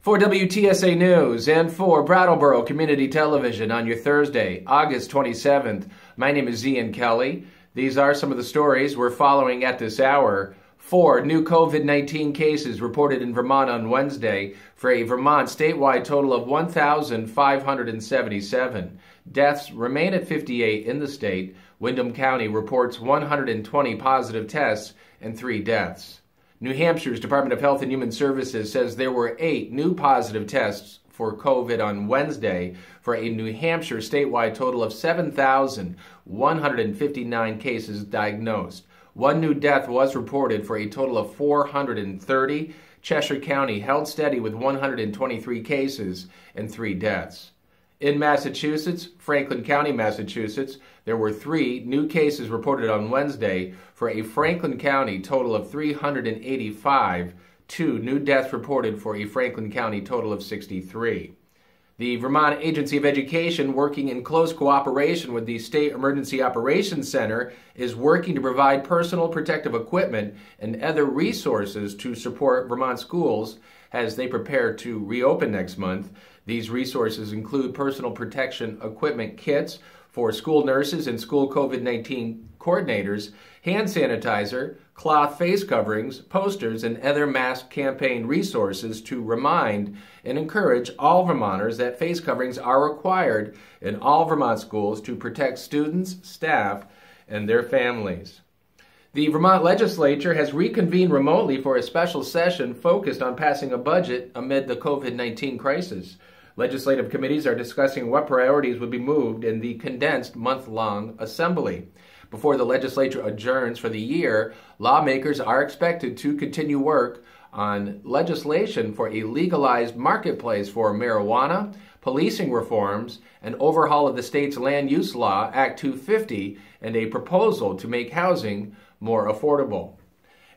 For WTSA News and for Brattleboro Community Television on your Thursday, August 27th, my name is Ian Kelly. These are some of the stories we're following at this hour. 4 new COVID-19 cases reported in Vermont on Wednesday for a Vermont statewide total of 1,577. Deaths remain at 58 in the state. Windham County reports 120 positive tests and 3 deaths. New Hampshire's Department of Health and Human Services says there were 8 new positive tests for COVID on Wednesday for a New Hampshire statewide total of 7,159 cases diagnosed. 1 new death was reported for a total of 430. Cheshire County held steady with 123 cases and 3 deaths. In Massachusetts, Franklin County, Massachusetts, there were 3 new cases reported on Wednesday for a Franklin County total of 385, 2 new deaths reported for a Franklin County total of 63. The Vermont Agency of Education, working in close cooperation with the State Emergency Operations Center, is working to provide personal protective equipment and other resources to support Vermont schools as they prepare to reopen next month. These resources include personal protection equipment kits for school nurses and school COVID-19 coordinators, hand sanitizer, cloth face coverings, posters, and other mask campaign resources to remind and encourage all Vermonters that face coverings are required in all Vermont schools to protect students, staff, and their families. The Vermont legislature has reconvened remotely for a special session focused on passing a budget amid the COVID-19 crisis. Legislative committees are discussing what priorities would be moved in the condensed month-long assembly. Before the legislature adjourns for the year, lawmakers are expected to continue work on legislation for a legalized marketplace for marijuana, policing reforms, an overhaul of the state's land use law, Act 250, and a proposal to make housing more affordable.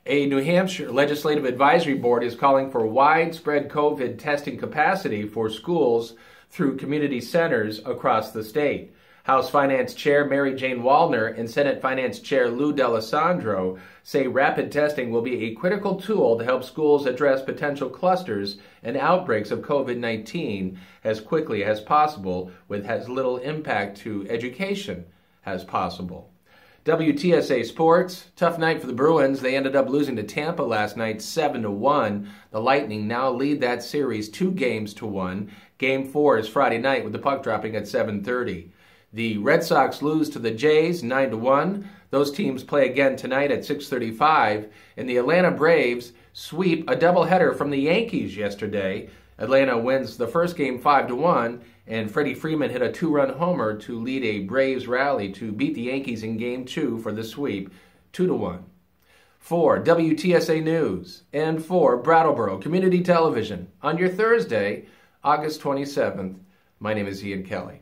A New Hampshire Legislative Advisory Board is calling for widespread COVID testing capacity for schools through community centers across the state. House Finance Chair Mary Jane Wallner and Senate Finance Chair Lou D'Alessandro say rapid testing will be a critical tool to help schools address potential clusters and outbreaks of COVID-19 as quickly as possible, with as little impact to education as possible. WTSA Sports, tough night for the Bruins. They ended up losing to Tampa last night 7-1. The Lightning now lead that series 2-1. Game 4 is Friday night with the puck dropping at 7:30. The Red Sox lose to the Jays 9-1. Those teams play again tonight at 6:35. And the Atlanta Braves sweep a doubleheader from the Yankees yesterday. Atlanta wins the first game 5-1, and Freddie Freeman hit a 2-run homer to lead a Braves rally to beat the Yankees in Game 2 for the sweep 2-1. For WTSA News and for Brattleboro Community Television on your Thursday, August 27th, my name is Ian Kelly.